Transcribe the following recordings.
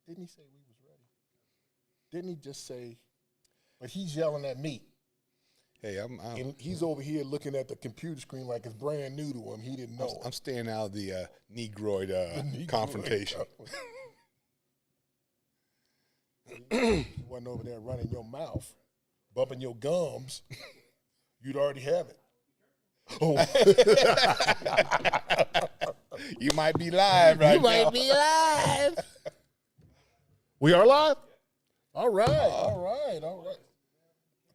Didn't he say we was ready? Didn't he just say? But he's yelling at me. Hey, And he's over here looking at the computer screen like it's brand new to him. He didn't know. I'm staying out of the Negroid confrontation. You wasn't over there running your mouth, bumping your gums. You'd already have it. Oh, You might be live right you might now. be live. We are live? All right.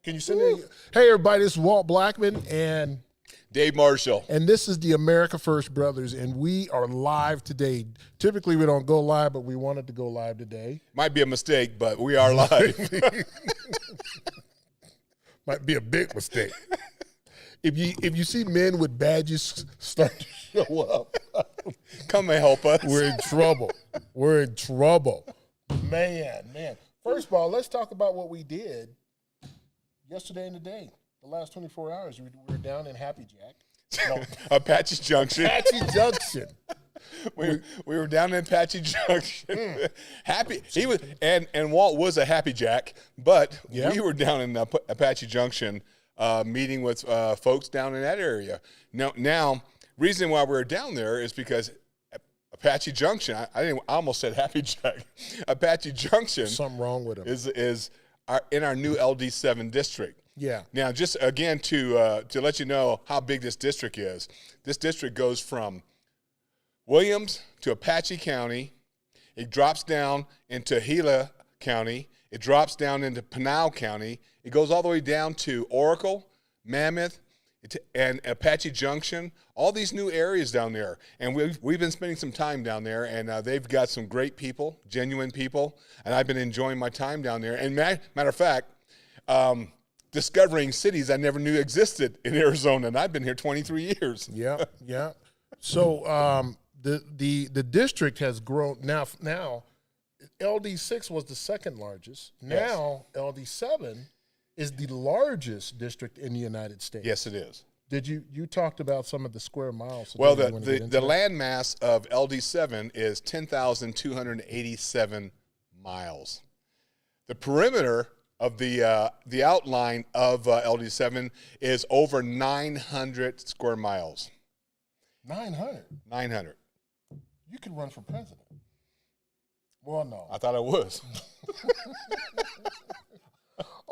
Can you send me? Hey, everybody, this is Walt Blackman, and Dave Marshall. this is the America First Brothers, and we are live today. Typically, we don't go live, but we wanted to go live today. Might be a mistake, but we are live. Might be a big mistake. If you see men with badges start to show up, Come and help us. we're in trouble. We're in trouble. Man. First of all, let's talk about what we did yesterday and today. The last 24 hours, we were down in Happy Jack. No, Apache Junction. Apache Junction. We were down in Apache Junction. Happy. He was, and Walt was a Happy Jack, but Yeah. we were down in Apache Junction meeting with folks down in that area. Now, reason why we're down there is because Apache Junction. I almost said Happy Jack. Apache Junction Something wrong with him. is in our new LD7 district. Yeah. Now, just again to let you know how big this district is. This district goes from Williams to Apache County. It drops down into Gila County. It drops down into Pinal County. It goes all the way down to Oracle, Mammoth, and Apache Junction. All these new areas down there. And we've been spending some time down there, and they've got some great people, genuine people, and I've been enjoying my time down there. And matter of fact, discovering cities I never knew existed in Arizona, and I've been here 23 years. Yeah. So the district has grown. Now LD6 was the second largest. Now LD7 is the largest district in the United States. Yes, it is. Did you talked about some of the square miles? So Well, do you wanna get into the that? land mass of LD7 is 10,287 miles. The perimeter of the outline of LD7 is over 900 square miles. 900. 900. You could run for president. Well, no. I thought I was.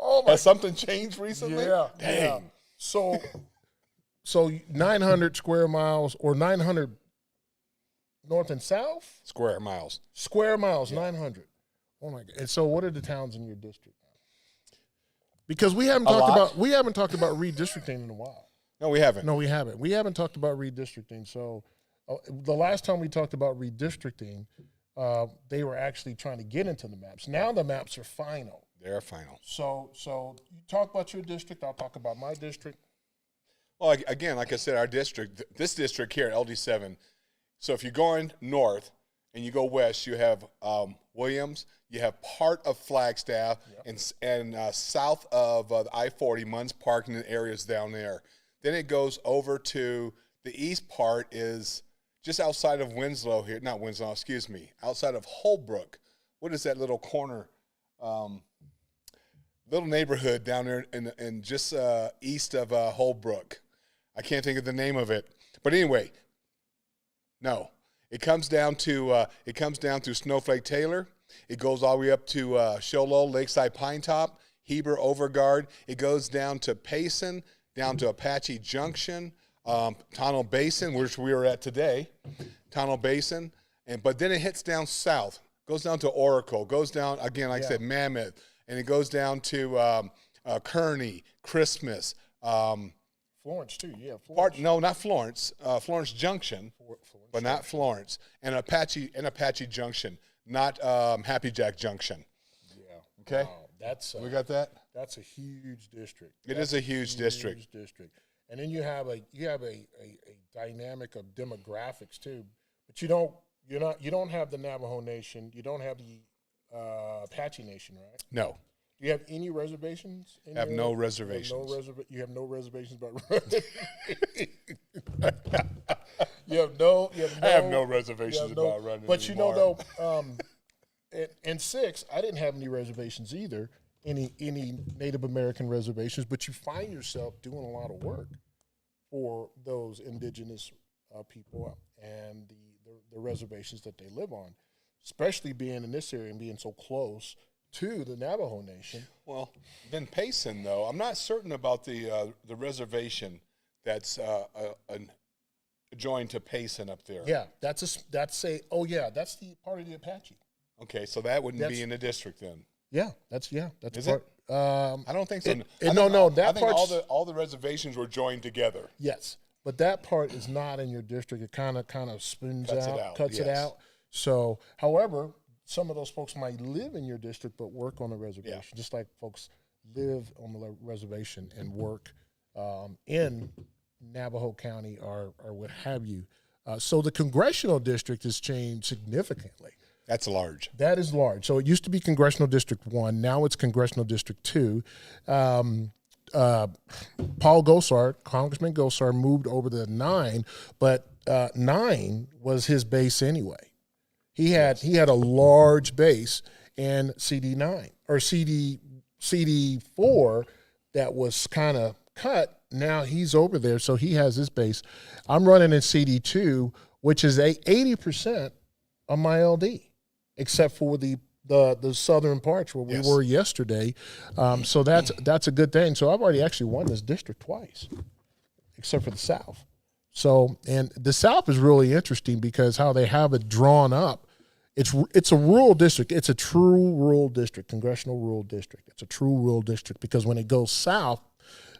Oh my. Has something changed recently? Yeah. Dang. Yeah. So 900 square miles or 900 north and south Square miles. square miles. 900. Oh my God. And so, what are the towns in your district? Because we haven't talked about redistricting in a while. No, we haven't. No, we haven't. We haven't talked about redistricting. So the last time we talked about redistricting, they were actually trying to get into the maps. Now the maps are final. They're final. So you talk about your district. I'll talk about my district. Well, again, like I said, our district, this district here at LD7, so if you're going north and you go west, you have Williams, you have part of Flagstaff, and south of the I-40, Munns Park, and the areas down there. Then it goes over to the east part is just outside of Winslow here. Not Winslow, excuse me. Outside of Holbrook. What is that little corner? Little neighborhood down there in just east of Holbrook. I can't think of the name of it. But anyway, no. It comes down to Snowflake Taylor. It goes all the way up to Show Low, Lakeside Pinetop, Heber, Overguard. It goes down to Payson, down to Apache Junction, Tonal Basin, which we were at today, Tonal Basin, but then it hits down south, goes down to Oracle, goes down again, like I said, Mammoth, and it goes down to Kearney, Christmas, Florence too, yeah. Florence. not Florence, Florence Junction, Florence but not Florence, and Apache Junction, not Happy Jack Junction. Yeah. Okay, Wow, that's we got that. That's a huge district. It is a huge district. And then you have a dynamic of demographics too. But you don't have the Navajo Nation. You don't have the Apache Nation, right? No. Do you have any reservations? I have no reservations. You have no reservations about. You have no. I have no reservations about running. But anymore. and 6, I didn't have any reservations either, any Native American reservations, but you find yourself doing a lot of work for those indigenous people and the reservations that they live on, especially being in this area and being so close to the Navajo Nation. Well, Ben Payson, though, I'm not certain about the reservation that's joined to Payson up there. Yeah, that's the part of the Apache. Okay, so that wouldn't be in the district then. Yeah, that's Is part. I don't think so. That I think part's, all the reservations were joined together. yes, but that part is not in your district. It kind of spins cuts it out. So, however, some of those folks might live in your district but work on the reservation, just like folks live on the reservation and work in Navajo County or what have you. So the congressional district has changed significantly. That's large. That is large. So it used to be Congressional District 1. Now it's Congressional District 2. Paul Gosar, Congressman Gosar, moved over to 9, but 9 was his base anyway. He had a large base in CD9 or CD4 that was kind of cut. Now he's over there, so he has his base. I'm running in CD2, which is 80% of my LD, except for the southern parts where we were yesterday. So that's a good thing. So I've already actually won this district twice, except for the South. So, and the South is really interesting because how they have it drawn up. It's a rural district. It's a true rural district, congressional rural district. It's a true rural district because when it goes south,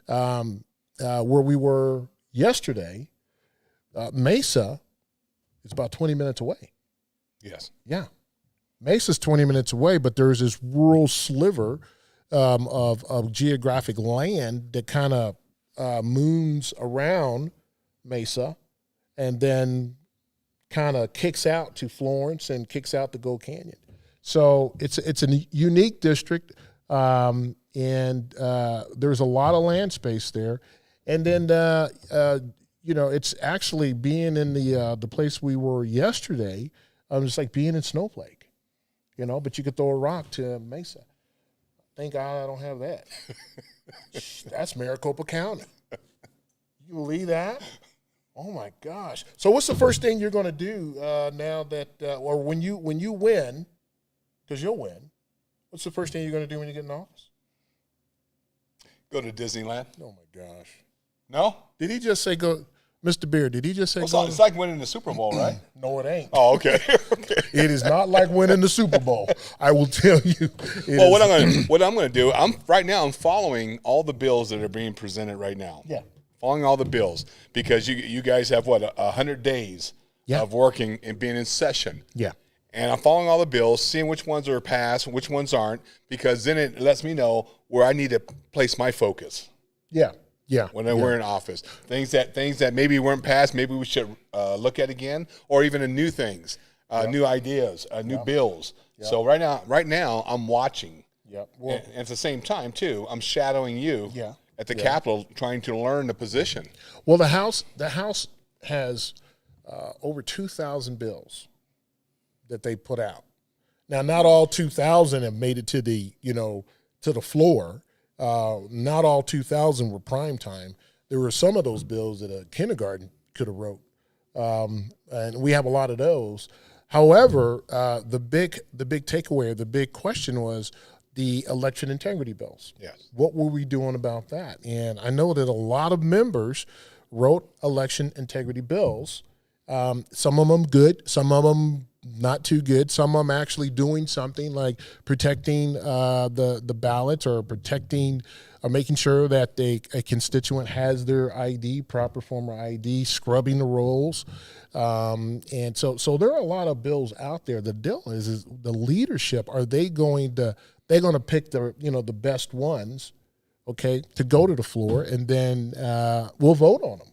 where we were yesterday, Mesa is about 20 minutes away. Yes. Yeah. Mesa's 20 minutes away, but there's this rural sliver of geographic land that kind of moons around Mesa and then kind of kicks out to Florence and kicks out to Gold Canyon. So it's a unique district, and there's a lot of land space there. And then, it's actually being in the place we were yesterday, it's like being in Snowflake, but you could throw a rock to Mesa. Thank God I don't have that. That's Maricopa County. You believe that? Oh my gosh! So what's the first thing you're going to do now that, or when you win, because you'll win? What's the first thing you're going to do when you get in office? Go to Disneyland. Oh my gosh! No? Did he just say go, Mr. Beard? Did he just say go? It's like winning the Super Bowl, right? No, it ain't. Oh, okay. It is not like winning the Super Bowl. I will tell you. Well, what I'm going to do, I'm following all the bills that are being presented right now. Yeah. Following all the bills because you guys have 100 days of working and being in session. Yeah. And I'm following all the bills, seeing which ones are passed, which ones aren't, because then it lets me know where I need to place my focus. Yeah. Yeah. When we're in office, things that maybe weren't passed, maybe we should look at again, or even new things, new ideas, new bills. Yep. So right now I'm watching. Yeah. Well, and at the same time too, I'm shadowing you. Yeah. At the Capitol, trying to learn the position. Well, the House has over 2,000 bills that they put out. Now, not all 2,000 have made it to the floor. Not all 2,000 were prime time. There were some of those bills that a kindergarten could have wrote, and we have a lot of those. However, the big takeaway, the big question was the election integrity bills. Yes. What were we doing about that? And I know that a lot of members wrote election integrity bills. Some of them good, some of them not too good. Some of them actually doing something like protecting the ballots or protecting or making sure that a constituent has their ID, proper form of ID, scrubbing the rolls. And so there are a lot of bills out there. The deal is the leadership, are they going to pick the best ones, okay, to go to the floor, and then we'll vote on them.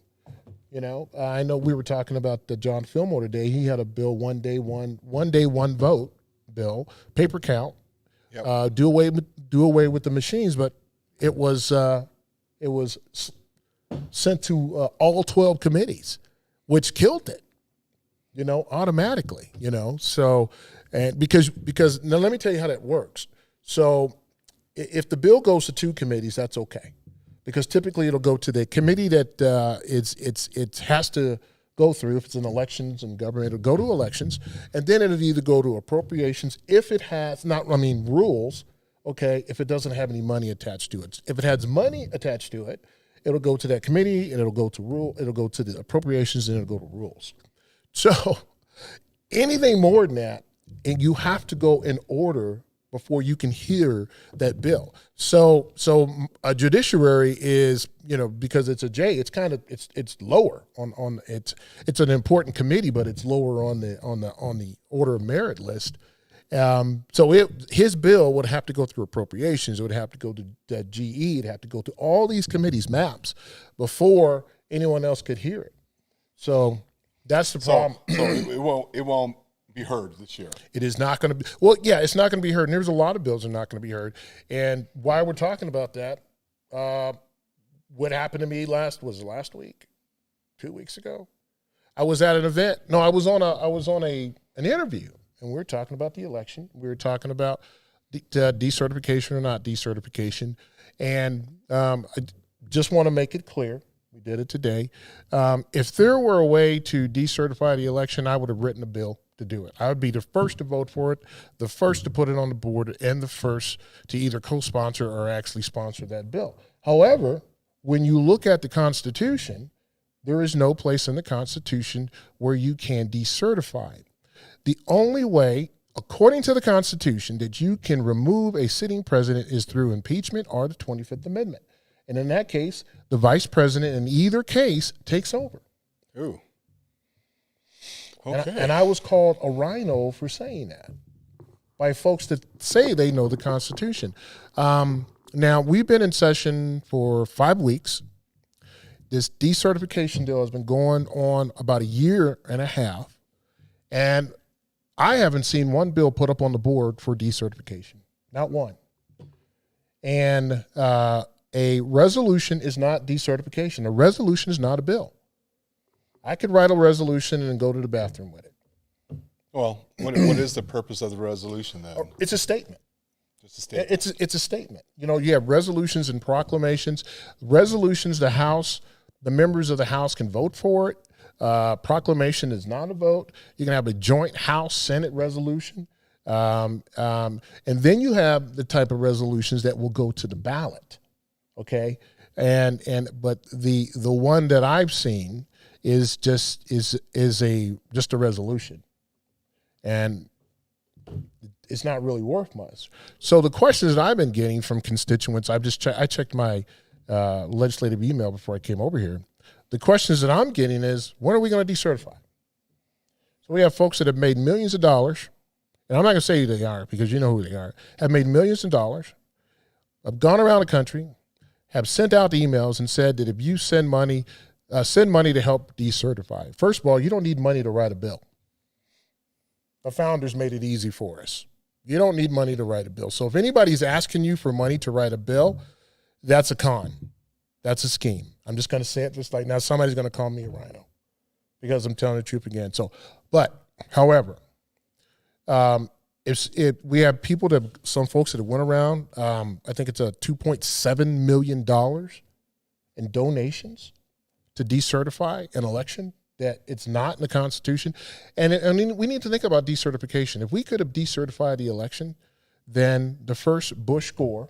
I know we were talking about the John Fillmore today. He had a bill, one day one vote bill, paper count, do away with the machines, but it was sent to all 12 committees, which killed it, automatically, So And because now let me tell you how that works. So if the bill goes to two committees, that's okay, because typically it'll go to the committee that it has to go through. If it's in elections and government, it'll go to elections, and then it'll either go to appropriations if it has rules. Okay, if it doesn't have any money attached to it. If it has money attached to it, it'll go to that committee, and it'll go to the appropriations, and it'll go to rules. So anything more than that, and you have to go in order before you can hear that bill. So a judiciary is, because it's a J, it's kind of it's lower on it's an important committee, but it's lower on the order of merit list. So his bill would have to go through appropriations. It would have to go to GE. It'd have to go to all these committees, MAPs, before anyone else could hear it. So that's the problem. So it won't be heard this year. It is not going to be. Well, yeah, it's not going to be heard. And there's a lot of bills that are not going to be heard. And why we're talking about that, what happened to me last week, 2 weeks ago? I was at an event. No, I was on an interview. And we were talking about the election. We were talking about decertification or not decertification. And I just want to make it clear, we did it today, if there were a way to decertify the election, I would have written a bill to do it. I would be the first to vote for it, the first to put it on the board, and the first to either co-sponsor or actually sponsor that bill. However, when you look at the Constitution, there is no place in the Constitution where you can decertify it. The only way, according to the Constitution, that you can remove a sitting president is through impeachment or the 25th Amendment. And in that case, the vice president in either case takes over. Ooh. Okay. And I was called a rhino for saying that by folks that say they know the Constitution. Now, we've been in session for 5 weeks. This decertification deal has been going on about a year and a half. And I haven't seen one bill put up on the board for decertification, not one. And a resolution is not decertification. A resolution is not a bill. I could write a resolution and go to the bathroom with it. Well, what is the purpose of the resolution then? It's a statement. Just a statement. It's a statement. You have resolutions and proclamations. Resolutions, the members of the House can vote for it. Proclamation is not a vote. You can have a joint House-Senate resolution. And then you have the type of resolutions that will go to the ballot. Okay? But the one that I've seen is just a resolution. And it's not really worth much. So the questions that I've been getting from constituents, I checked my legislative email before I came over here. The questions that I'm getting is, when are we going to decertify? So we have folks that have made millions of dollars, and I'm not going to say who they are because you know who they are, have made millions of dollars, have gone around the country, have sent out emails and said that if you send money to help decertify. First of all, you don't need money to write a bill. The founders made it easy for us. You don't need money to write a bill. So if anybody's asking you for money to write a bill, that's a con. That's a scheme. I'm just going to say it just like now. Somebody's going to call me a rhino because I'm telling the truth again. So, however, we have some folks that have went around. I think it's a $2.7 million in donations to decertify an election that it's not in the Constitution. And we need to think about decertification. If we could have decertified the election, then the first Bush-Gore,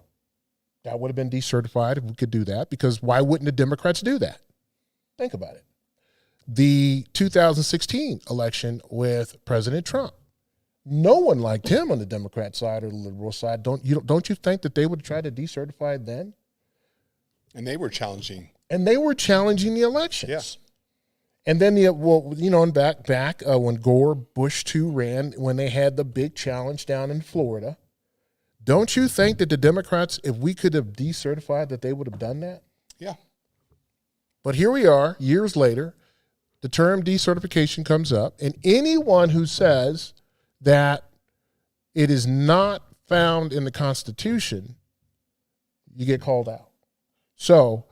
that would have been decertified if we could do that, because why wouldn't the Democrats do that? Think about it. The 2016 election with President Trump, no one liked him on the Democrat side or the liberal side. Don't you think that they would try to decertify it then? And they were challenging. And they were challenging the elections. Yes. And then back when Gore, Bush 2 ran, when they had the big challenge down in Florida, don't you think that the Democrats, if we could have decertified, that they would have done that? Yeah. But here we are, years later, the term decertification comes up, and anyone who says that it is not found in the Constitution, you get called out. So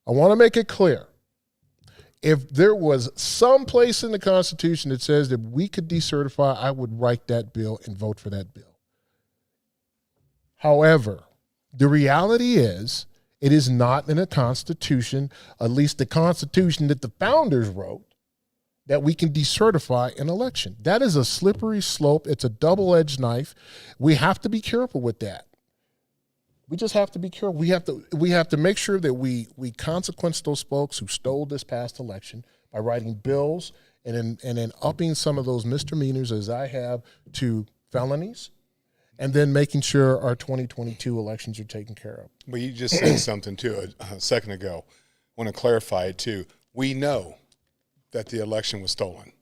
I want to make it clear. If there was some place in the Constitution that says that we could decertify, I would write that bill and vote for that bill. However, the reality is it is not in a Constitution, at least the Constitution that the founders wrote, that we can decertify an election. That is a slippery slope. It's a double-edged knife. We have to be careful with that. We just have to be careful. We have to make sure that we consequence those folks who stole this past election by writing bills and then upping some of those misdemeanors, as I have, to felonies, and then making sure our 2022 elections are taken care of. Well, you just said something too a second ago. I want to clarify it too. We know that the election was stolen.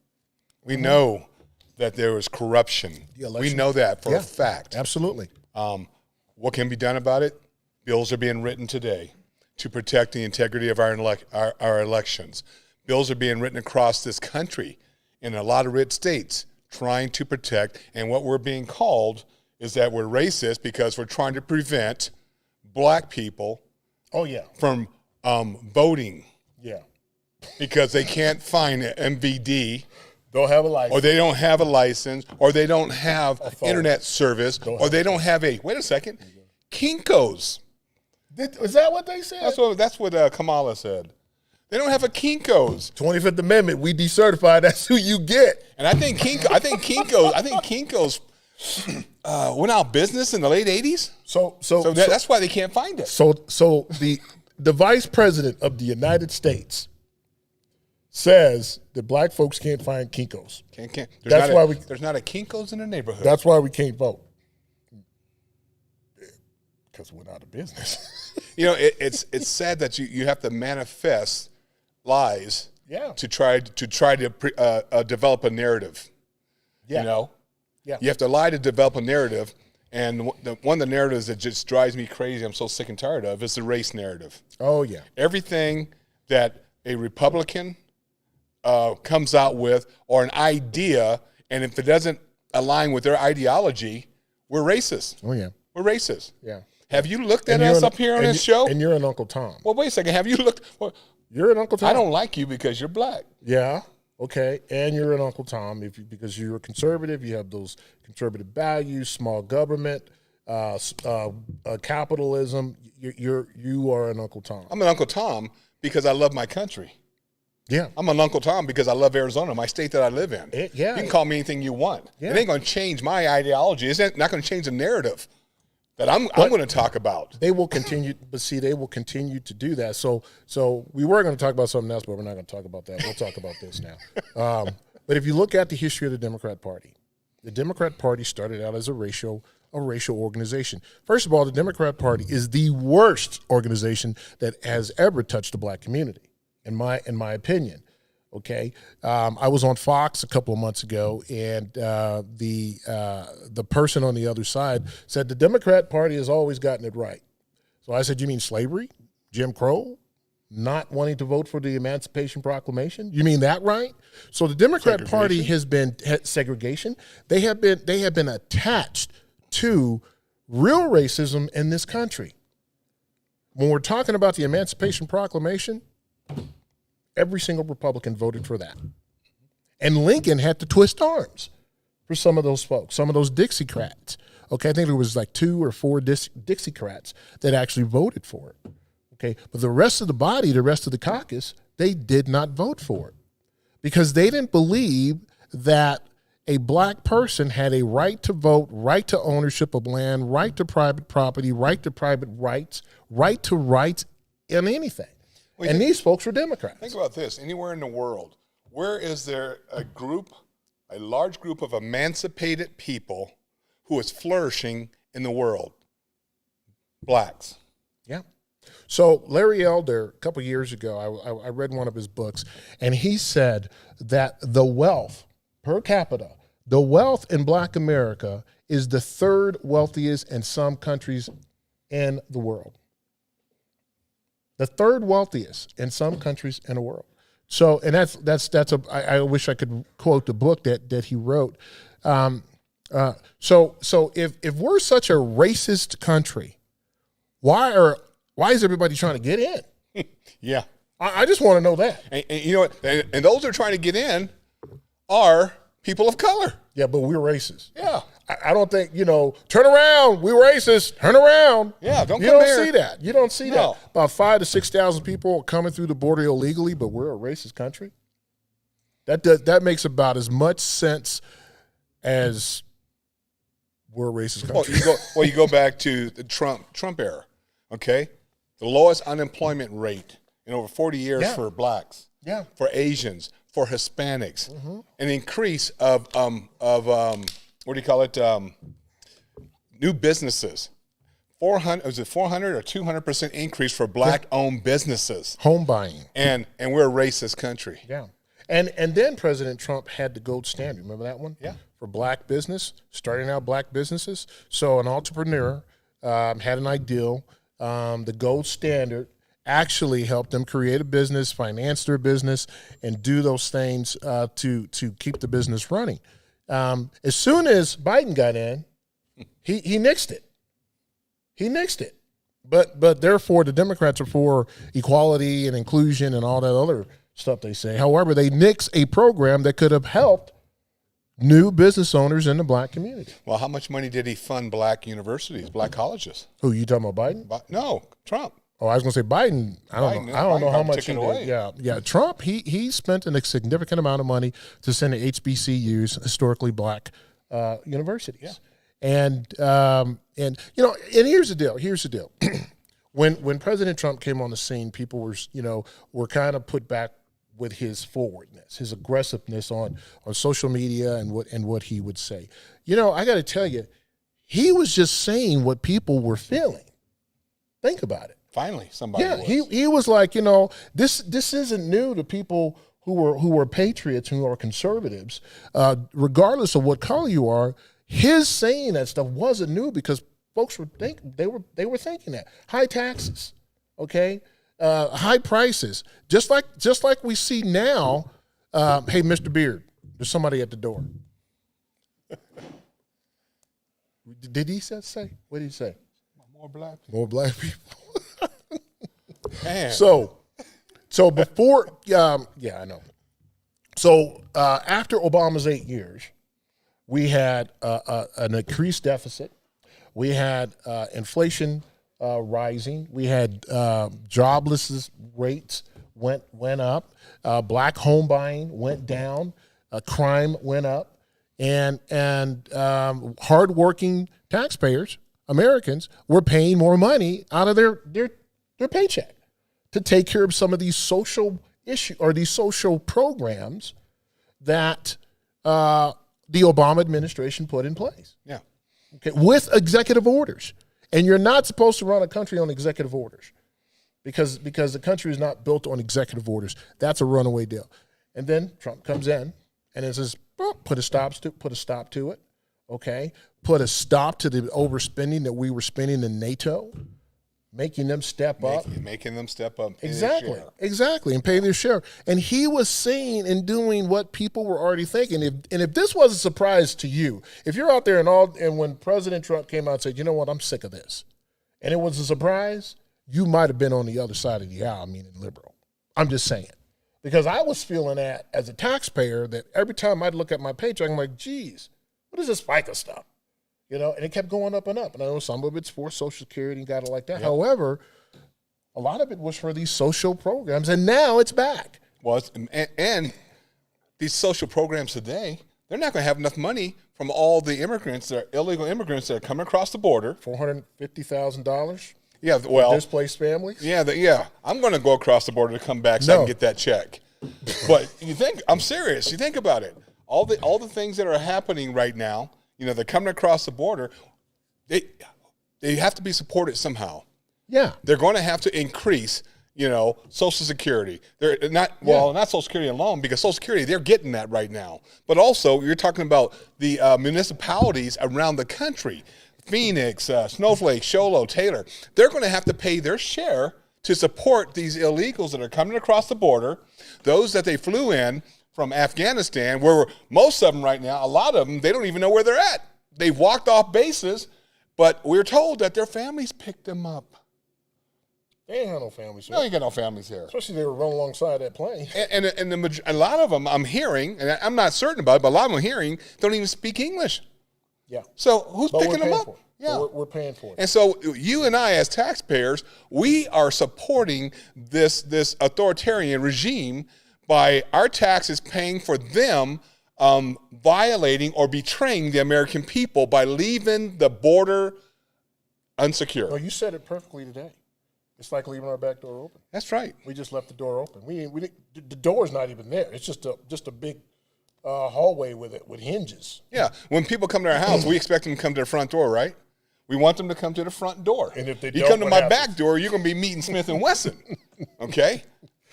We know that there was corruption. We know that for a fact. Absolutely. What can be done about it? Bills are being written today to protect the integrity of our elections. Bills are being written across this country in a lot of red states trying to protect, and what we're being called is that we're racist because we're trying to prevent black people from voting. Yeah. Because they can't find an MVD. Don't have a license. Or they don't have a license, or they don't have internet service, or they don't have wait a second, Kinko's. Is that what they said? That's what Kamala said. They don't have a Kinko's. 25th Amendment, we decertify, that's who you get. And I think Kinko's went out of business in the late 80s. So that's why they can't find it. So the vice president of the United States says that black folks can't find Kinko's. Can't. There's not a Kinko's in the neighborhood. That's why we can't vote. Because we're out of business. It's sad that you have to manifest lies to try to develop a narrative. Yeah. You have to lie to develop a narrative, and one of the narratives that just drives me crazy, I'm so sick and tired of, is the race narrative. Oh yeah. Everything that a Republican comes out with, or an idea, and if it doesn't align with their ideology, we're racist. Oh yeah. We're racist. Yeah. Have you looked at us up here on this show? And you're an Uncle Tom. Well, wait a second. Have you looked? Well, you're an Uncle Tom. I don't like you because you're black. Yeah. Okay. And you're an Uncle Tom because you're a conservative. You have those conservative values, small government, capitalism. You are an Uncle Tom. I'm an Uncle Tom because I love my country. Yeah. I'm an Uncle Tom because I love Arizona, my state that I live in. You can call me anything you want. Yeah. It ain't going to change my ideology. It's not going to change the narrative that I'm going to talk about. They will continue, they will continue to do that. So we were going to talk about something else, but we're not going to talk about that. We'll talk about this now. But if you look at the history of the Democrat Party started out as a racial organization. First of all, the Democrat Party is the worst organization that has ever touched the black community, in my opinion. Okay, I was on Fox a couple of months ago, and the person on the other side said the Democrat Party has always gotten it right. So I said, you mean slavery, Jim Crow, not wanting to vote for the Emancipation Proclamation? You mean that right? So the Democrat Party has been segregation. They have been attached to real racism in this country. When we're talking about the Emancipation Proclamation, every single Republican voted for that. And Lincoln had to twist arms for some of those folks, some of those Dixiecrats. Okay, I think there was like 2 or 4 Dixiecrats that actually voted for it. Okay, but the rest of the body, the rest of the caucus, they did not vote for it because they didn't believe that a black person had a right to vote, right to ownership of land, right to private property, right to private rights, right to rights in anything. Well, and these folks were Democrats. Think about this. Anywhere in the world, where is there a large group of emancipated people who is flourishing in the world? Blacks. Yeah. So Larry Elder, a couple of years ago, I read one of his books, and he said that the wealth per capita, the wealth in black America is the 3rd wealthiest in some countries in the world. The 3rd wealthiest in some countries in the world. So, and I wish I could quote the book that he wrote. So if we're such a racist country, why is everybody trying to get in? Yeah. I just want to know that. And you know what? And those that are trying to get in are people of color. Yeah, but we're racist. Yeah. I don't think, turn around. We racist. Turn around. Yeah, don't You come don't here. see that. You don't see No. that. About 5,000 to 6,000 people coming through the border illegally, but we're a racist country. That makes about as much sense as we're a racist country. You go back to the Trump era, okay? The lowest unemployment rate in over 40 years Yeah. for blacks, Yeah. for Asians, for Hispanics, an increase of what do you call it? New businesses. 400 or 200% increase for black-owned businesses, Home buying. and we're a racist country. Yeah. And then President Trump had the gold standard. Remember that one? Yeah. For black business, starting out black businesses. So an entrepreneur had an ideal. The gold standard actually helped them create a business, finance their business, and do those things to keep the business running. As soon as Biden got in, he nixed it. He nixed it. But therefore, the Democrats are for equality and inclusion and all that other stuff they say. However, they nix a program that could have helped new business owners in the black community. Well, how much money did he fund black universities, black colleges? Who, you talking about Biden? No, Trump. Oh, I was going to say Biden. I don't know. I don't know how much he took it away. did. Yeah. Trump. He spent a significant amount of money to send to HBCUs, historically black universities. And here's the deal. Here's the deal. When President Trump came on the scene, people were kind of put back with his forwardness, his aggressiveness on social media and what he would say. I got to tell you, he was just saying what people were feeling. Think about it. Finally, somebody. Yeah, was. he was like, this isn't new to people who were patriots, who are conservatives, regardless of what color you are. His saying that stuff wasn't new because folks were thinking that high taxes, okay, high prices, just like we see now. Hey, Mr. Beard, there's somebody at the door. Did he say? What did he say? More black people. More black people. Man. So before, I know. So after Obama's 8 years, we had an increased deficit. We had inflation rising. We had jobless rates went up. Black home buying went down. Crime went up, and hardworking taxpayers, Americans, were paying more money out of their paycheck to take care of some of these social issues or these social programs that the Obama administration put in place. Yeah. Okay, with executive orders. And you're not supposed to run a country on executive orders because the country is not built on executive orders. That's a runaway deal. And then Trump comes in and it says, put a stop to it. Okay, put a stop to the overspending that we were spending in NATO, making them step up. Making them step up. Exactly, and pay their share. And he was saying and doing what people were already thinking. If this was a surprise to you, if you're out there and when President Trump came out and said, you know what, I'm sick of this, and it was a surprise, you might have been on the other side of the aisle, meaning liberal. I'm just saying. Because I was feeling that as a taxpayer, that every time I'd look at my paycheck, I'm like, geez, what is this FICA stuff? And it kept going up and up. And I know some of it's for Social Security and got it like that. Yep. However, a lot of it was for these social programs, and now it's back. Well, and these social programs today, they're not going to have enough money from all the immigrants, that are illegal immigrants that are coming across the border. $450,000. Yeah, well, displaced families. Yeah. I'm going to go across the border to come back so I can get that check. But I'm serious. You think about it. All the things that are happening right now, they're coming across the border. They have to be supported somehow. Yeah, they're going to have to increase, Social Security. They're not Social Security alone, because Social Security, they're getting that right now. But also, you're talking about the municipalities around the country. Phoenix, Snowflake, Show Low, Taylor, they're going to have to pay their share to support these illegals that are coming across the border, those that they flew in from Afghanistan, where most of them right now, a lot of them, they don't even know where they're at. They've walked off bases, but we're told that their families picked them up. They ain't have no families. No, you got no families here. Especially they were running alongside that plane. And a lot of them I'm hearing, and I'm not certain about it, but a lot of them I'm hearing don't even speak English. Yeah. So who's But picking them up? For it. Yeah. We're paying for it. And so you and I, as taxpayers, we are supporting this authoritarian regime by our taxes paying for them violating or betraying the American people by leaving the border unsecure. No, you said it perfectly today. It's like leaving our back door open. That's right. We just left the door open. The door's not even there. It's just a big hallway with hinges. Yeah. When people come to our house, we expect them to come to the front door, right? We want them to come to the front door. And if they you don't, come to what my happens? back door, you're going to be meeting Smith & Wesson, okay?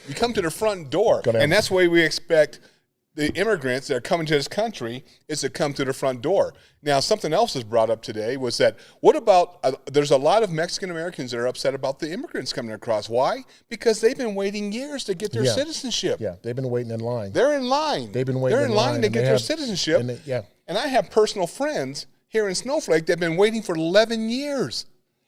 You come to the front door, Gonna and that's the way we expect the immigrants that are coming to this country is to come to the front door. Now, something else was brought up today was that what about there's a lot of Mexican Americans that are upset about the immigrants coming across. Why? Because they've been waiting years to get their citizenship. Yeah, they've been waiting in line. They're in line. They've been waiting They're in line to get their citizenship. And I have personal friends here in Snowflake that have been waiting for 11 years.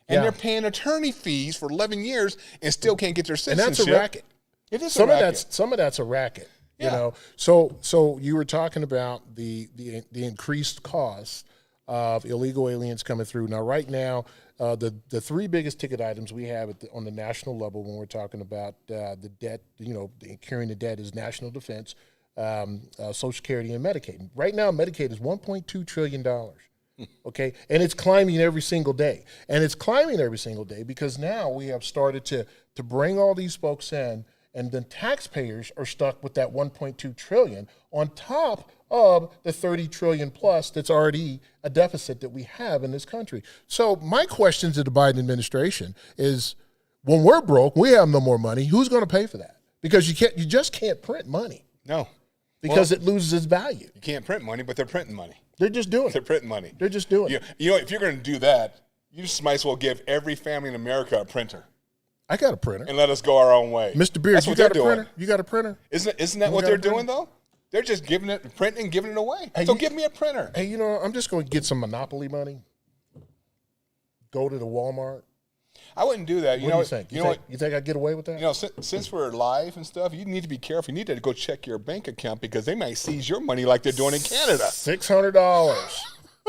And they're paying attorney fees for 11 years and still can't get their citizenship. And that's a racket. It is some a racket. Some of that's a racket. Yeah. You know, so you were talking about the increased cost of illegal aliens coming through. Now, right now, the three biggest ticket items we have on the national level when we're talking about the debt, carrying the debt is national defense, Social Security, and Medicaid. Right now, Medicaid is $1.2 trillion. Okay, and it's climbing every single day, because now we have started to bring all these folks in. And then taxpayers are stuck with that $1.2 trillion on top of the $30 trillion plus that's already a deficit that we have in this country. So my question to the Biden administration is, when we're broke, we have no more money. Who's going to pay for that? Because you just can't print money. No, because it loses its value. You can't print money, but they're printing money. They're just doing it. They're printing money. They're just doing it. You know, if you're going to do that, you just might as well give every family in America a printer. I got a printer. And let us go our own way. Mr. Beard, you got a printer? You got a printer? Isn't that what they're doing, though? They're just giving it, printing and giving it away. Hey, give me a printer. Hey, I'm just going to get some Monopoly money, go to the Walmart. I wouldn't do that. What do you think? You think I'd get away with that? Since we're live and stuff, you need to be careful. You need to go check your bank account because they might seize your money like they're doing in Canada. $600.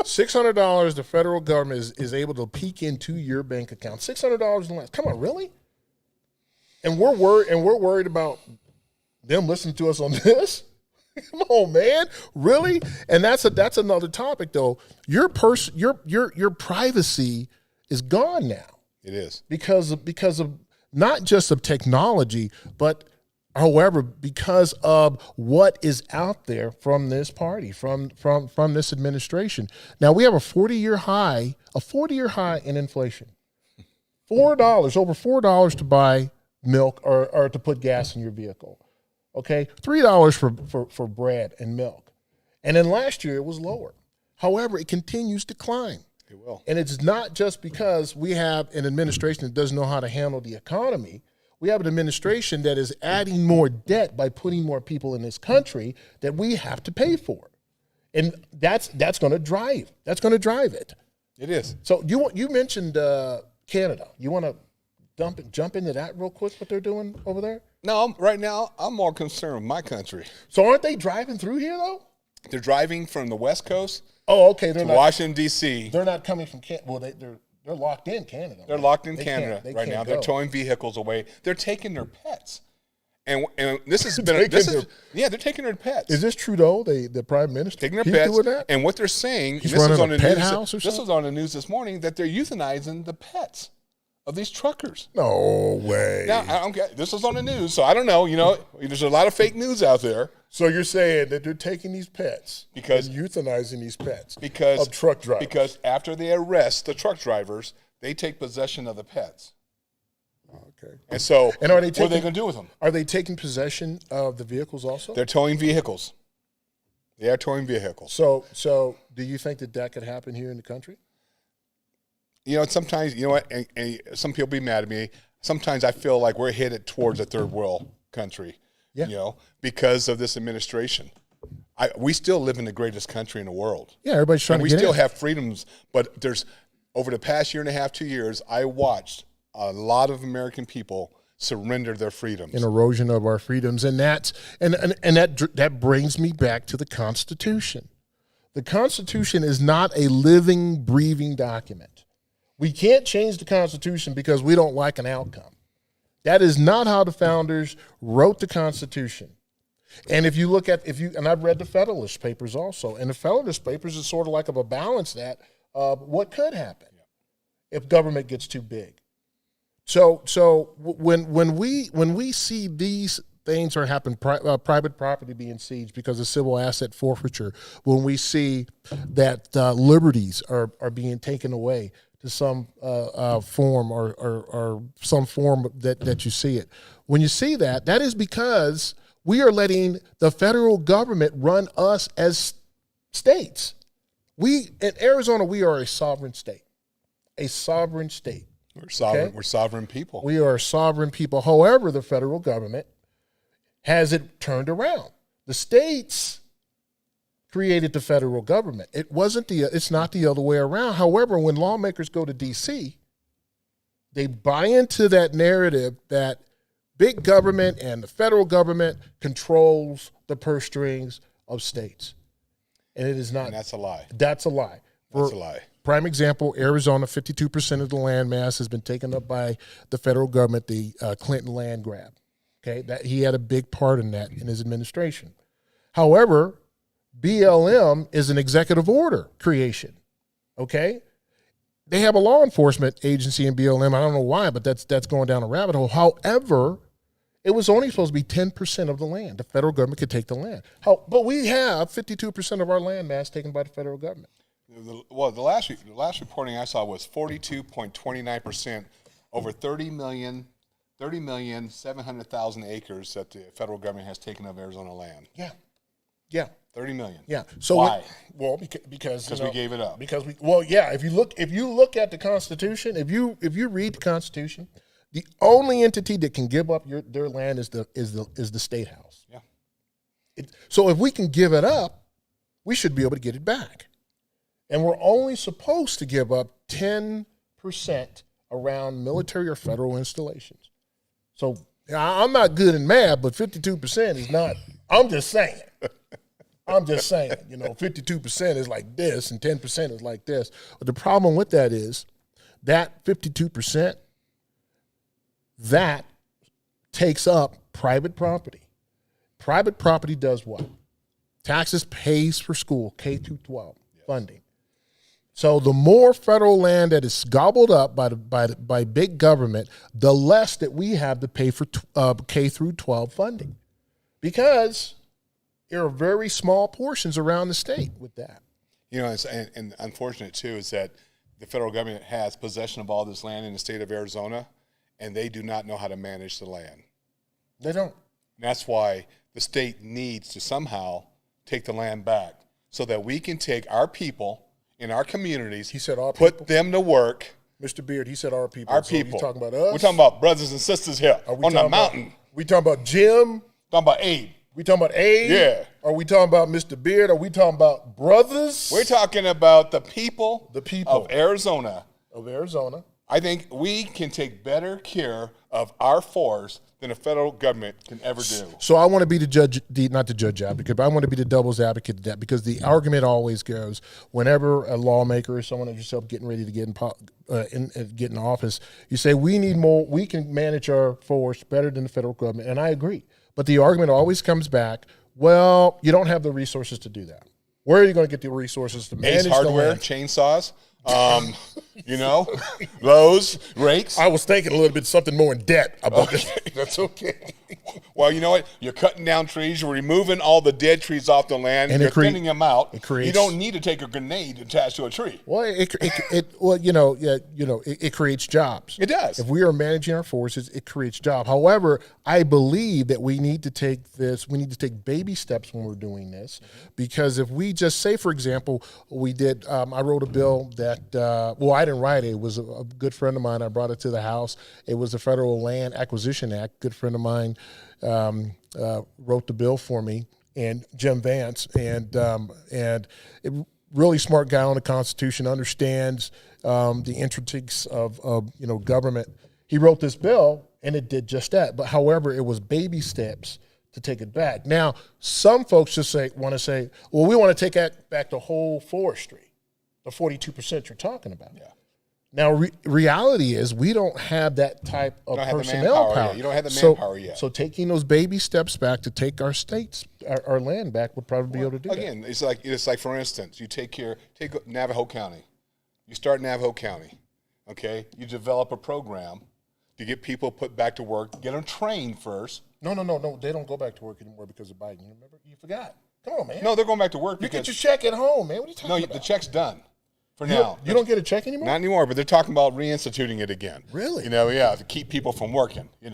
$600 the federal government is able to peek into your bank account. $600 less. Come on, really? And we're worried about them listening to us on this? Come on, man. Really? And that's another topic though. Your privacy is gone now. It is. Because of not just of technology, but however, because of what is out there from this party, from this administration. Now we have a 40-year high in inflation. over $4 to buy milk or to put gas in your vehicle. Okay, $3 for bread and milk. And then last year it was lower. However, it continues to climb. It will. And it's not just because we have an administration that doesn't know how to handle the economy. We have an administration that is adding more debt by putting more people in this country that we have to pay for. And that's going to drive. That's going to drive it. It is. So you mentioned Canada. You want to jump into that real quick, what they're doing over there? No, right now I'm more concerned with my country. So aren't they driving through here, though? They're driving from the West Coast to Washington, D.C. They're not coming from Canada. Well, they're locked in Canada. They're locked in Canada right now. Go. They're towing vehicles away. They're taking their pets. And this has been they're taking their pets. Is this Trudeau, the prime minister? Taking their pets. Doing that? And what they're saying, He's running a pet house or something? This was on the news this morning that they're euthanizing the pets of these truckers. No way. Now, this was on the news, so I don't know. There's a lot of fake news out there. So you're saying that they're taking these pets and euthanizing these pets of truck drivers? Because after they arrest the truck drivers, they take possession of the pets. Okay. And so, what are they going to do with them? Are they taking possession of the vehicles also? They're towing vehicles. They are towing vehicles. So do you think that could happen here in the country? Sometimes, and some people be mad at me. Sometimes I feel like we're headed towards a third world country, because of this administration. We still live in the greatest country in the world. Yeah, everybody's trying to get in. We still have freedoms, but over the past year and a half, 2 years, I watched a lot of American people surrender their freedoms. An erosion of our freedoms, and that brings me back to the Constitution. The Constitution is not a living, breathing document. We can't change the Constitution because we don't like an outcome. That is not how the founders wrote the Constitution. And if you look at, and I've read the Federalist Papers also, and the Federalist Papers is sort of like a balance that what could happen if government gets too big. So when we see these things are happening, private property being sieged because of civil asset forfeiture, when we see that liberties are being taken away to some form or some form that you see it, when you see that, that is because we are letting the federal government run us as states. In Arizona, we are a sovereign state. A sovereign state. We're sovereign. Okay? We're sovereign people. We are a sovereign people. However, the federal government has it turned around. The states created the federal government. It's not the other way around. However, when lawmakers go to D.C., they buy into that narrative that big government and the federal government controls the purse strings of states. And it is not. And that's a lie. That's a lie. That's a lie. Prime example, Arizona, 52% of the land mass has been taken up by the federal government, the Clinton land grab. Okay, that he had a big part in that in his administration. However, BLM is an executive order creation. Okay, they have a law enforcement agency in BLM. I don't know why, but that's going down a rabbit hole. However, it was only supposed to be 10% of the land. The federal government could take the land. But we have 52% of our land mass taken by the federal government. Well, the last reporting I saw was 42.29% over 30,700,000 acres that the federal government has taken of Arizona land. Yeah. 30 million. Yeah. So why? Because we gave it up. If you look at the Constitution, if you read the Constitution, the only entity that can give up their land is the state house. Yeah. So if we can give it up, we should be able to get it back. And we're only supposed to give up 10% around military or federal installations. So I'm not good in math, but 52% is not. I'm just saying. 52% is like this and 10% is like this. But the problem with that is that 52%, that takes up private property. Private property does what? Taxes pays for school, K through 12 funding. So the more federal land that is gobbled up by big government, the less that we have to pay for K through 12 funding, because there are very small portions around the state with that. And unfortunate too is that the federal government has possession of all this land in the state of Arizona, and they do not know how to manage the land. They don't. And that's why the state needs to somehow take the land back so that we can take our people in our communities, he said our put people. Them to work. Mr. Beard, he said our people. Our so people. You talking about us? We're talking about brothers and sisters here on the mountain. We talking about Jim? Talking about Abe. We talking about Abe? Yeah. Are we talking about Mr. Beard? Are we talking about brothers? We're talking about the people. The people. Of Arizona. I think we can take better care of our forests than the federal government can ever do. So I want to be not the judge advocate, but I want to be the devil's advocate to that, because the argument always goes, whenever a lawmaker or someone like yourself getting ready to get in office, you say we need more, we can manage our forests better than the federal government, and I agree. But the argument always comes back, well, you don't have the resources to do that. Where are you going to get the resources to manage Ace Hardware, the land? Chainsaws. Those rakes. I was thinking a little bit something more in debt about this. That's okay. Well, you know what? You're cutting down trees. You're removing all the dead trees off the land. And you're thinning them out. You don't need to take a grenade attached to a tree. Well, it creates jobs. It does. If we are managing our forests, it creates jobs. However, I believe that we need to take baby steps when we're doing this, because if we just say, for example, we did. I wrote a bill that. I didn't write it. It was a good friend of mine. I brought it to the House. It was the Federal Land Acquisition Act. Good friend of mine wrote the bill for me, and Jim Vance, and really smart guy on the Constitution, understands the intricacies of government. He wrote this bill, and it did just that. But however, it was baby steps to take it back. Now, some folks just want to say, well, we want to take back the whole forestry, the 42% you're talking about. Yeah. Now, reality is we don't have that type of personnel power. You don't have the manpower yet. So taking those baby steps back to take our states, our land back, would probably be able to do that. Again, it's like for instance, you take Navajo County. You start Navajo County, okay? You develop a program to get people put back to work, get them trained first. No. They don't go back to work anymore because of Biden. You remember? You forgot. Come on, man. No, they're going back to work You because get your check at home, man. What are you talking about? no, the check's done for now. You don't get a check anymore? Not anymore, but they're talking about reinstituting it again. Really? To keep people from working. If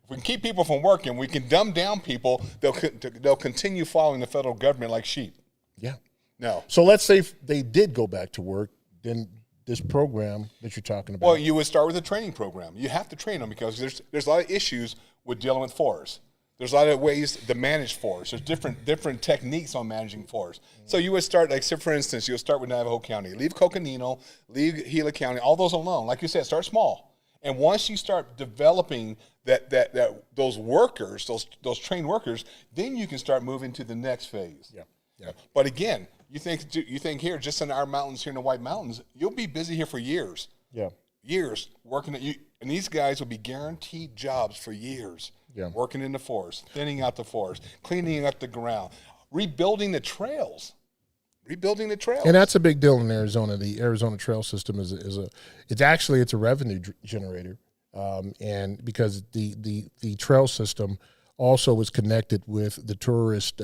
we can keep people from working, we can dumb down people. They'll continue following the federal government like sheep. Yeah. No. So let's say if they did go back to work, then this program that you're talking about. Well, you would start with a training program. You have to train them because there's a lot of issues with dealing with forests. There's a lot of ways to manage forests. There's different techniques on managing forests. So you would start, like, say, for instance, you would start with Navajo County. Leave Coconino, leave Gila County, all those alone. Like you said, start small. And once you start developing those workers, those trained workers, then you can start moving to the next phase. Yeah. But again, you think here, just in our mountains here in the White Mountains, you'll be busy here for years. Yeah. Years working and these guys will be guaranteed jobs for years. Yeah. Working in the forest, thinning out the forest, cleaning up the ground, rebuilding the trails. And that's a big deal in Arizona. The Arizona trail system is a revenue generator, and because the trail system also is connected with the tourist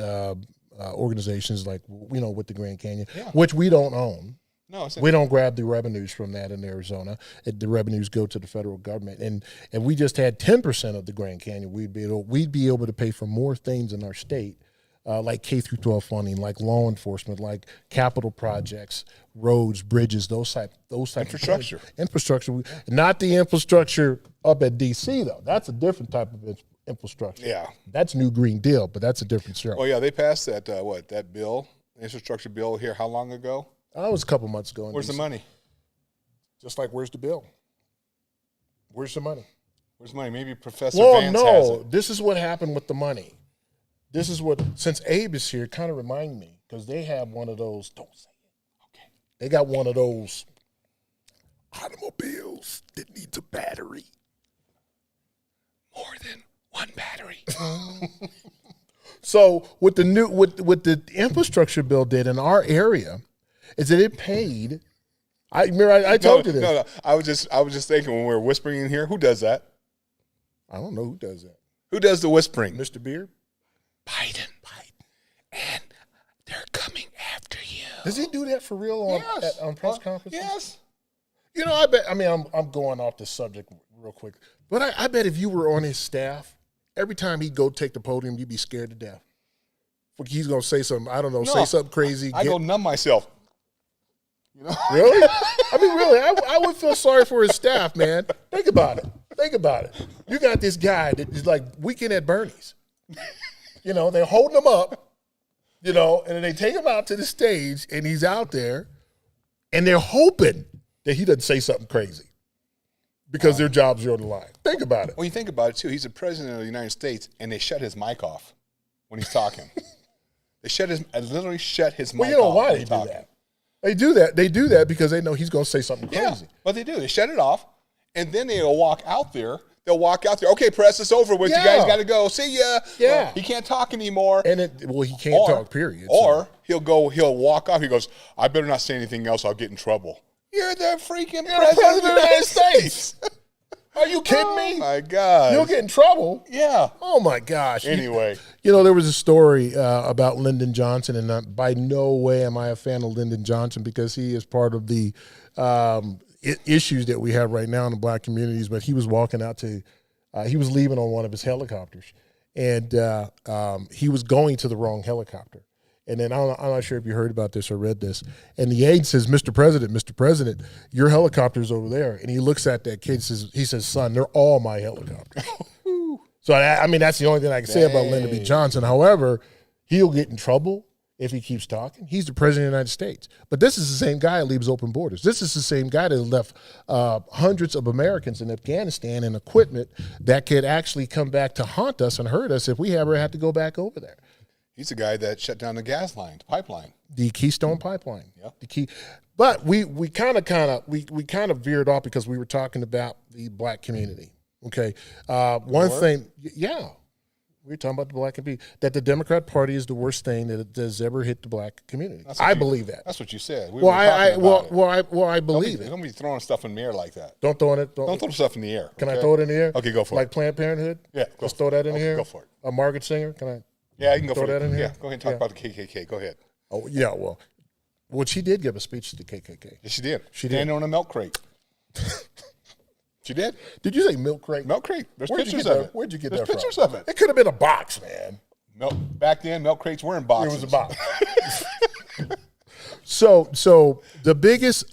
organizations like with the Grand Canyon, which we don't own. No, we don't grab the revenues from that in Arizona. The revenues go to the federal government, and we just had 10% of the Grand Canyon. We'd be able to pay for more things in our state, like K-12 funding, like law enforcement, like capital projects, roads, bridges, those type infrastructure. Of infrastructure, not the infrastructure up at D.C. though. That's a different type of infrastructure. Yeah, that's New Green Deal, but that's a different story. Oh yeah, they passed that infrastructure bill here. How long ago? That was a couple months ago. Where's the money? Just like, where's the bill? Where's the money? Where's the money? Maybe Professor Vance has it. This is what happened with the money. This is what, since Abe is here, kind of remind me, because they have one of those, don't say it. Okay. They got one of those automobiles that needs a battery. More than one battery. So what the infrastructure bill did in our area is that it paid. I told you this. No. I was just thinking when we were whispering in here, who does that? I don't know who does that. Who does the whispering? Mr. Beard? Biden. And they're coming after you. Does he do that for real on press conferences? Yes. I bet. I mean, I'm going off the subject real quick, but I bet if you were on his staff, every time he'd go take the podium, you'd be scared to death. He's gonna say something. I don't know. Say something crazy. I go numb myself. Really? I mean, really, I would feel sorry for his staff, man. Think about it. You got this guy that is like Weekend at Bernie's. They're holding him up, and then they take him out to the stage, and he's out there, and they're hoping that he doesn't say something crazy because their jobs are on the line. Think about it. When you think about it, too, he's the president of the United States, and they shut his mic off when he's talking. I literally shut his mic off. Well, you know why they do that? They do that because they know he's going to say something crazy. Yeah, but they do. They shut it off, and then they'll walk out there. Okay, press, it's over with. You guys got to go. See ya. Yeah. He can't talk anymore. And he can't talk, period. Or he'll walk off. He goes, I better not say anything else. I'll get in trouble. You're the freaking president of the United States. Are you kidding me? Oh, my God. You'll get in trouble. Yeah. Oh, my gosh. Anyway. There was a story about Lyndon Johnson, and by no way am I a fan of Lyndon Johnson because he is part of the issues that we have right now in the black communities. But he was walking out he was leaving on one of his helicopters, and he was going to the wrong helicopter. And then I'm not sure if you heard about this or read this. And the aide says, Mr. President, your helicopter's over there. And he looks at that kid and he says, son, they're all my helicopters. So, that's the only thing I can say about Lyndon B. Johnson. However, he'll get in trouble if he keeps talking. He's the president of the United States. But this is the same guy that leaves open borders. This is the same guy that left hundreds of Americans in Afghanistan and equipment that could actually come back to haunt us and hurt us if we ever had to go back over there. He's the guy that shut down the gas line, the pipeline. The Keystone Pipeline. Yeah. But we kind of veered off because we were talking about the black community. Okay. One thing, yeah. We were talking about the black community, that the Democrat Party is the worst thing that has ever hit the black community. I believe that. That's what you said. I believe it. Don't be throwing stuff in the air like that. Don't throw it. Don't throw stuff in the air. Can I throw it in the air? Okay, go for it. Like Planned Parenthood? Yeah, let's throw that in the air. Go for it. Margaret Sanger? Can I? Yeah, you can go throw for that it. in here? Yeah, go ahead and talk about the KKK. Go ahead. Oh yeah, well, she did give a speech to the KKK. Yes, she did. She did. Standing on a milk crate. She did. Did you say milk crate? Milk crate. There's pictures of it. Where'd you get There's that from? pictures of it. It could have been a box, man. Milk. Back then, milk crates were in boxes. It was a box. So the biggest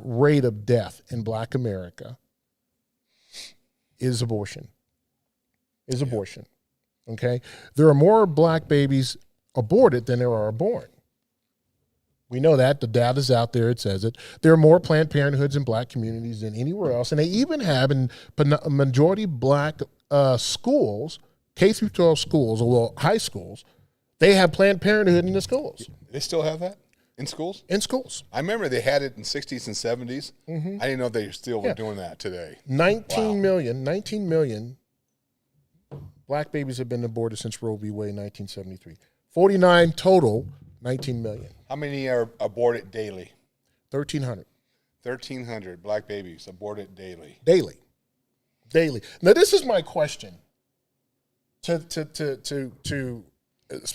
rate of death in Black America is abortion. Abortion. Okay, there are more black babies aborted than there are born. We know that. The data's out there. It says it. There are more Planned Parenthoods in black communities than anywhere else, and they even have in majority black schools, K through 12 schools, or well, high schools, they have Planned Parenthood in the schools. They still have that in schools? In schools. I remember they had it in the 60s and 70s. Mm-hmm. I didn't know they still were doing that today. 19 million black babies have been aborted since Roe v. Wade in 1973. 49 total, 19 million. How many are aborted daily? 1,300. 1,300 black babies aborted daily. Daily. Now, this is my question to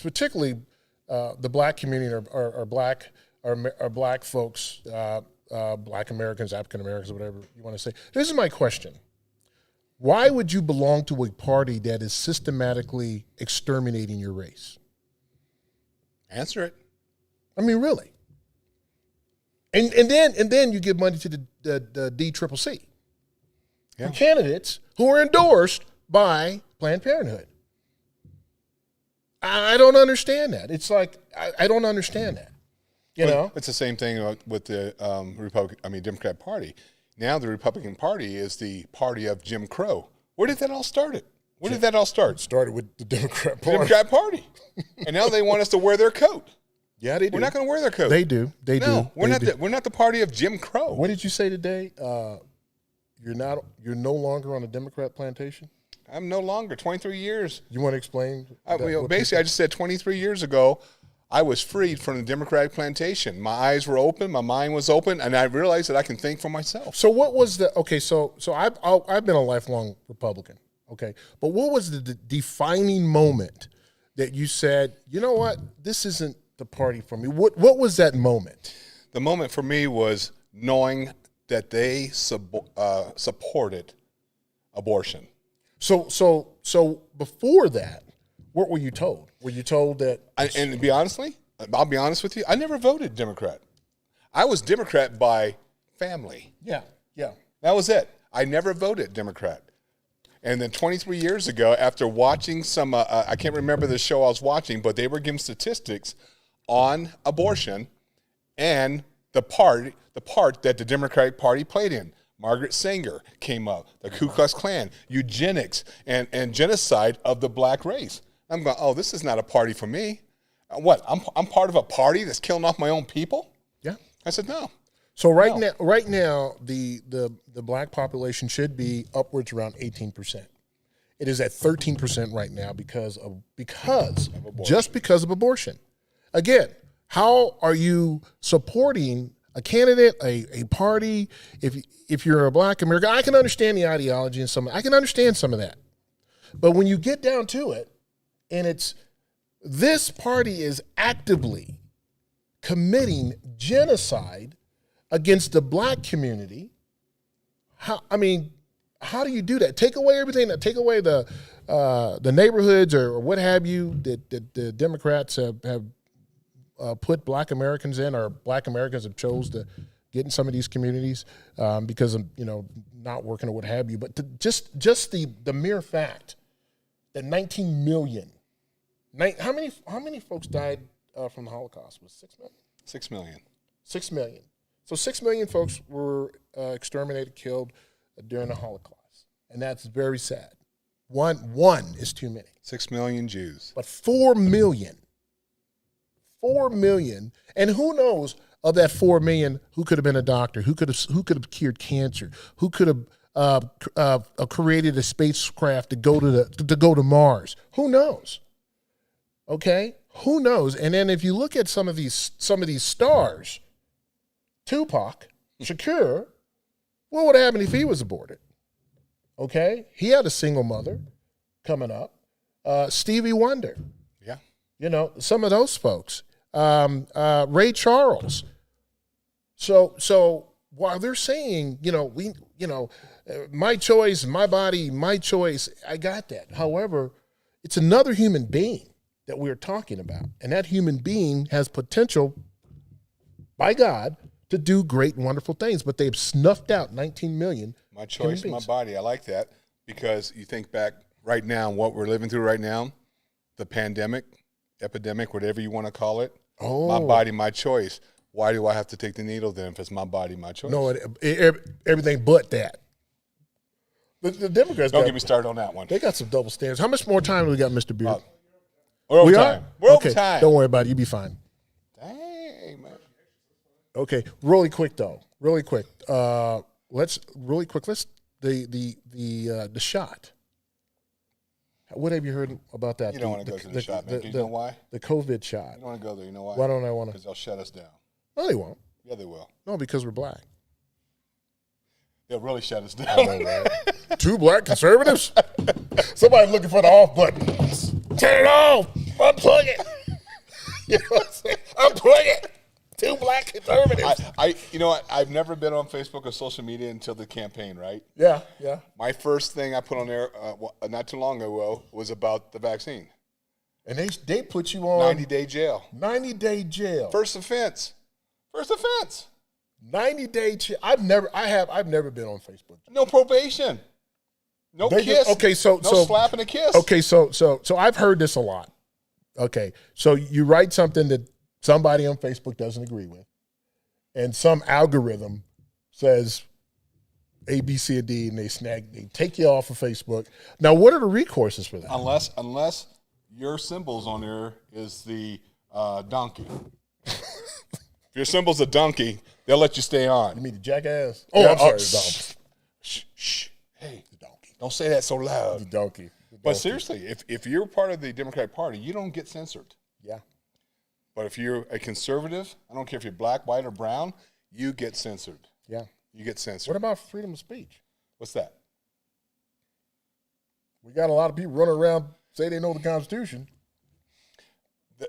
particularly the black community or black folks, black Americans, African Americans, whatever you want to say. This is my question. Why would you belong to a party that is systematically exterminating your race? Answer it. I mean, really. And then you give money to the DCCC. Yeah. For candidates who are endorsed by Planned Parenthood. I don't understand that. It's like I don't understand that. You know, it's the same thing with the Democrat Party. Now the Republican Party is the party of Jim Crow. Where did that all start? It started with the Democrat Party. The Democrat Party, and now they want us to wear their coat. Yeah, they do. We're not going to wear their coat. They do. We're not the party of Jim Crow. What did you say today? You're no longer on a Democrat plantation? I'm no longer. 23 years. You want to explain? Basically, I just said 23 years ago, I was freed from the Democratic plantation. My eyes were open, my mind was open, and I realized that I can think for myself. So what was the so I've been a lifelong Republican. Okay, but what was the defining moment that you said, you know what, this isn't the party for me? What was that moment? The moment for me was knowing that they supported abortion. So before that, what were you told? Were you told that? I'll be honest with you, I never voted Democrat. I was Democrat by family. Yeah. That was it. I never voted Democrat. And then 23 years ago, after watching some, I can't remember the show I was watching, but they were giving statistics on abortion and the part that the Democratic Party played in. Margaret Sanger came up, the Ku Klux Klan, eugenics, and genocide of the black race. I'm going, oh, this is not a party for me. What? I'm part of a party that's killing off my own people? Yeah. I said no. So right now, the black population should be upwards around 18%. It is at 13% right now because of abortion. Again, how are you supporting a candidate, a party? If you're a black American, I can understand the ideology and I can understand some of that. But when you get down to it, and it's this party is actively committing genocide against the black community. How do you do that? Take away everything. Take away the neighborhoods or what have you that the Democrats have put black Americans in, or black Americans have chose to get in some of these communities because of not working or what have you. But just the mere fact that 19 million How many folks died from the Holocaust? Was 6 million? 6 million. 6 million. So 6 million folks were exterminated, killed during the Holocaust, and that's very sad. One is too many. 6 million Jews. But 4 million, and who knows of that 4 million who could have been a doctor, who could have cured cancer, who could have created a spacecraft to go to Mars. Who knows? Okay, who knows? And then if you look at some of these stars, Tupac Shakur, what would happen if he was aborted? Okay, he had a single mother coming up. Stevie Wonder, Yeah. Some of those folks. Ray Charles. So while they're saying, my choice, my body, my choice, I got that. However, it's another human being that we're talking about, and that human being has potential by God to do great and wonderful things, but they've snuffed out 19 million. My choice, my body. I like that because you think back right now, what we're living through right now, the pandemic, epidemic, whatever you want to call it. Oh. My body, my choice. Why do I have to take the needle then if it's my body, my choice? No, everything but that. The Democrats Don't get me started on that one. They got some double standards. How much more time do we got, Mr. Beard? We're over We time. are? We're Okay, over time. don't worry about it. You'll be fine. Dang, man. Okay, really quick though. Really quick. Let's the shot. What have you heard about that? You don't want to go to the shot, man. You know why? The COVID shot. You don't want to go there. You know why? Why don't I want to? Because they'll shut us down. No, they won't. Yeah, they will. No, because we're black. They'll really shut us down. I know, right? 2 black conservatives? Somebody looking for the off button. Turn it off. Unplug it. You know what I'm saying? Unplug it. 2 black conservatives. I've never been on Facebook or social media until the campaign, right? Yeah. My first thing I put on there not too long ago was about the vaccine. And they put you on 90-day jail. 90-day jail. First offense. 90-day jail. I've never been on Facebook. No probation. No kiss. Okay, so slap and a kiss. Okay, so I've heard this a lot. Okay, so you write something that somebody on Facebook doesn't agree with, and some algorithm says A, B, C, and D, and they take you off of Facebook. Now, what are the recourses for that? Unless your symbols on there is the donkey. If your symbol's a donkey, they'll let you stay on. You mean the jackass? Oh, I'm sorry, the donkey. Shh. Hey, The donkey. don't say that so loud. The donkey. But seriously, if you're part of the Democratic Party, you don't get censored. Yeah. But if you're a conservative, I don't care if you're black, white, or brown, you get censored. Yeah. You get censored. What about freedom of speech? What's that? We got a lot of people running around say they know the Constitution.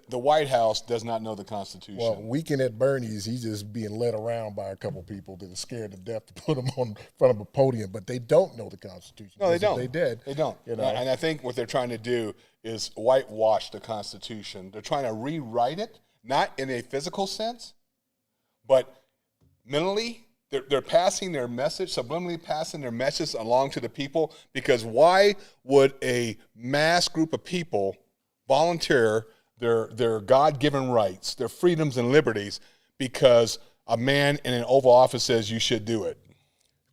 The White House does not know the Constitution. Well, Weekend at Bernie's, he's just being led around by a couple people that are scared to death to put him on front of a podium, but they don't know the Constitution. No, they don't. If they did. They don't. You know? And I think what they're trying to do is whitewash the Constitution. They're trying to rewrite it, not in a physical sense, but mentally. They're passing their message, subliminally passing their message along to the people, because why would a mass group of people volunteer their God-given rights, their freedoms and liberties, because a man in an Oval Office says you should do it?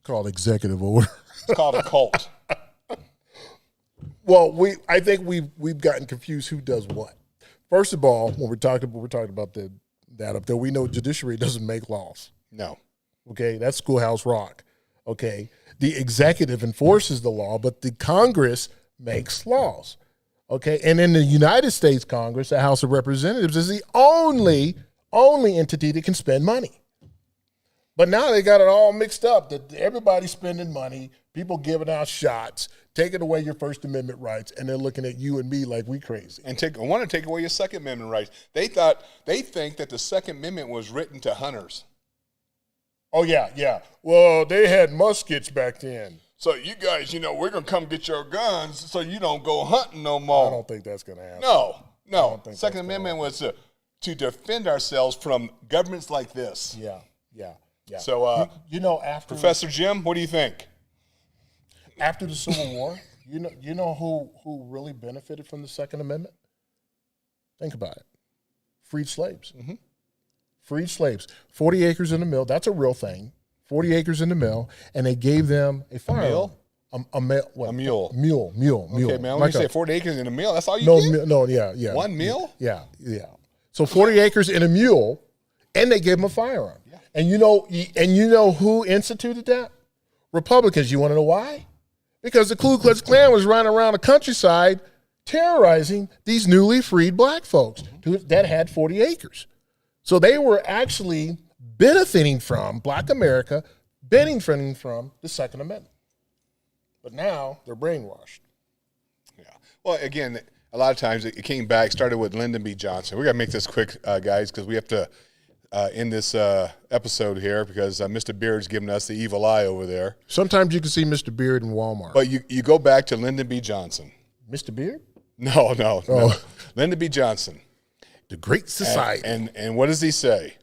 Called executive order. It's called a cult. Well, I think we've gotten confused who does what. First of all, when we're talking about that up there, we know judiciary doesn't make laws. No. Okay, that's Schoolhouse Rock. Okay, the executive enforces the law, but the Congress makes laws. Okay, and in the United States Congress, the House of Representatives is the only entity that can spend money. But now they got it all mixed up that everybody's spending money, people giving out shots, taking away your First Amendment rights, and they're looking at you and me like we crazy. And want to take away your Second Amendment rights. They think that the Second Amendment was written to hunters. Oh, yeah. Well, they had muskets back then. So you guys, we're going to come get your guns so you don't go hunting no more. I don't think that's going to happen. No. Second Amendment was to defend ourselves from governments like this. Yeah. So, after Professor Jim, what do you think? After the Civil War, you know who really benefited from the Second Amendment? Think about it. Freed slaves. Freed slaves. 40 acres in the mill. That's a real thing. 40 acres in the mill, and they gave them a firearm. A mule. Mule. Okay, man. When Like you say 40 acres in a mill, that's all you get? Yeah. 1 mule? Yeah. So 40 acres in a mule, and they gave them a firearm. Yeah. And you know who instituted that? Republicans. You want to know why? Because the Ku Klux Klan was running around the countryside terrorizing these newly freed black folks that had 40 acres. So they were actually benefiting from Black America, benefiting from the Second Amendment. But now they're brainwashed. Yeah. Well, again, a lot of times it came back, started with Lyndon B. Johnson. We got to make this quick, guys, because we have to end this episode here because Mr. Beard's giving us the evil eye over there. Sometimes you can see Mr. Beard in Walmart. But you go back to Lyndon B. Johnson. Mr. Beard? No. Lyndon B. Johnson. The Great Society. And what does he say?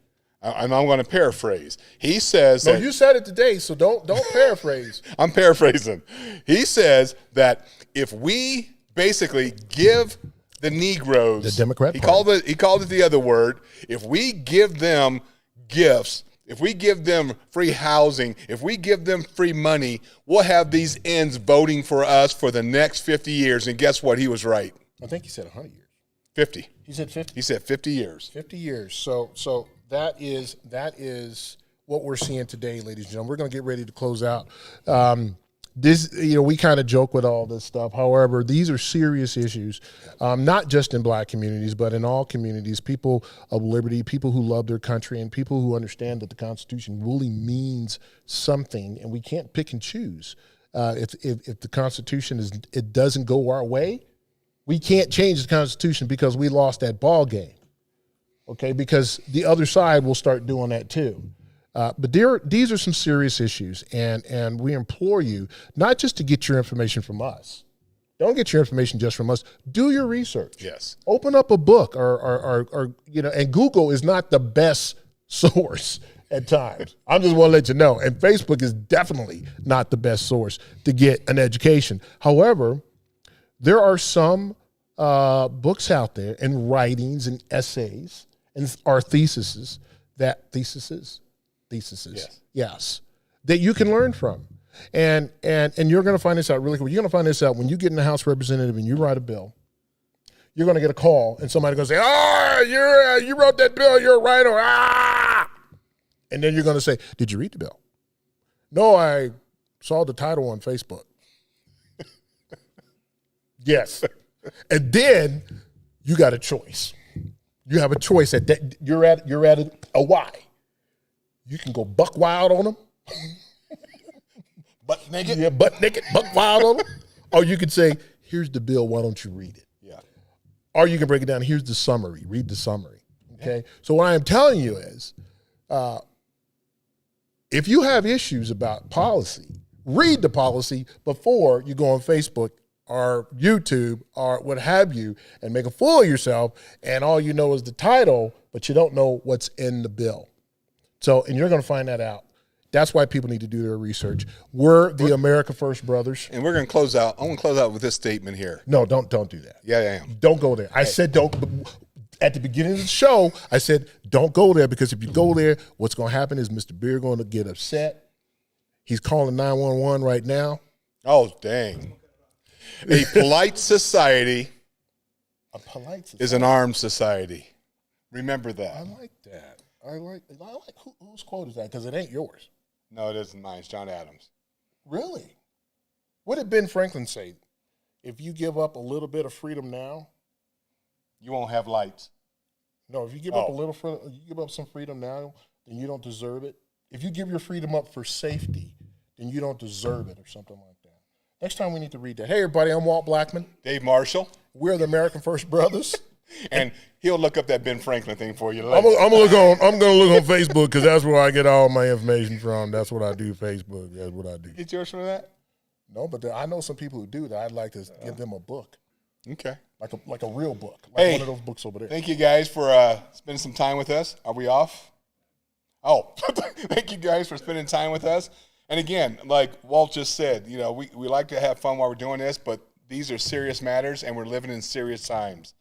I'm going to paraphrase. He says that, you said it today, so don't paraphrase. I'm paraphrasing. He says that if we basically give the Negroes, the Democrat he Party. he called it the other word. If we give them gifts, if we give them free housing, if we give them free money, we'll have these ends voting for us for the next 50 years. And guess what? He was right. I think he said 100 years. 50. He said 50. He said 50 years. 50 years. So that is what we're seeing today, ladies and gentlemen. We're going to get ready to close out. We kind of joke with all this stuff. However, these are serious issues, not just in black communities, but in all communities, people of liberty, people who love their country, and people who understand that the Constitution really means something, and we can't pick and choose. If the Constitution it doesn't go our way, we can't change the Constitution because we lost that ball game, okay? Because the other side will start doing that too. But these are some serious issues, and we implore you not just to get your information from us. Don't get your information just from us. Do your research. Yes. Open up a book, or and Google is not the best source at times. I'm just want to let you know. And Facebook is definitely not the best source to get an education. However, there are some books out there and writings and essays and our theses, yes, that you can learn from. And you're going to find this out really quick. You're going to find this out when you get in the House of Representatives and you write a bill. You're going to get a call and somebody's going to say, "Oh, you wrote that bill. You're a writer." And then you're going to say, "Did you read the bill?" "No, I saw the title on Facebook." Yes. And then you got a choice. You have a choice at that. You're at a Y. You can go buck wild on them. Butt naked? Yeah, butt naked, buck wild on them. Or you could say, "Here's the bill, why don't you read it?" Yeah. Or you can break it down, "Here's the summary, read the summary." Okay? Yeah. So what I am telling you is, if you have issues about policy, read the policy before you go on Facebook or YouTube or what have you and make a fool of yourself, and all you know is the title, but you don't know what's in the bill. So, and you're going to find that out. That's why people need to do their research. We're the America First brothers. And we're going to close out. I'm going to close out with this statement here. No, don't do that. Yeah, I am. Don't go there. I said don't. At the beginning of the show, I said don't go there, because if you go there, what's going to happen is Mr. Beard going to get upset. He's calling 911 right now. Oh, dang. A polite society, is an armed society. Remember that. I like that. I like whose quote is that? Because it ain't yours. No, it isn't mine. It's John Adams. Really? What did Ben Franklin say? If you give up a little bit of freedom now, you won't have lights. No, if you give up a little, you give up some freedom now, then you don't deserve it. If you give your freedom up for safety, then you don't deserve it, or something like that. Next time we need to read that. Hey, everybody, I'm Walt Blackman. Dave Marshall. We're the American First Brothers. And he'll look up that Ben Franklin thing for you later. I'm going to look on Facebook, because that's where I get all my information from. That's what I do, Facebook. That's what I do. Get yours from that? No, but I know some people who do that. I'd like to give them a book. Okay. Like a real book. Like one of those books over there. Thank you guys for spending some time with us. Are we off? Oh, thank you guys for spending time with us. And again, like Walt just said, we like to have fun while we're doing this, but these are serious matters, and we're living in serious times.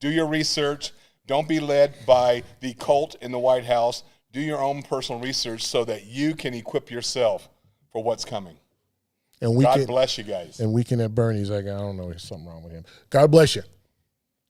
Do your research. Don't be led by the cult in the White House. Do your own personal research so that you can equip yourself for what's coming. And God bless you guys. And Weekend at Bernie's, I don't know, there's something wrong with him. God bless you.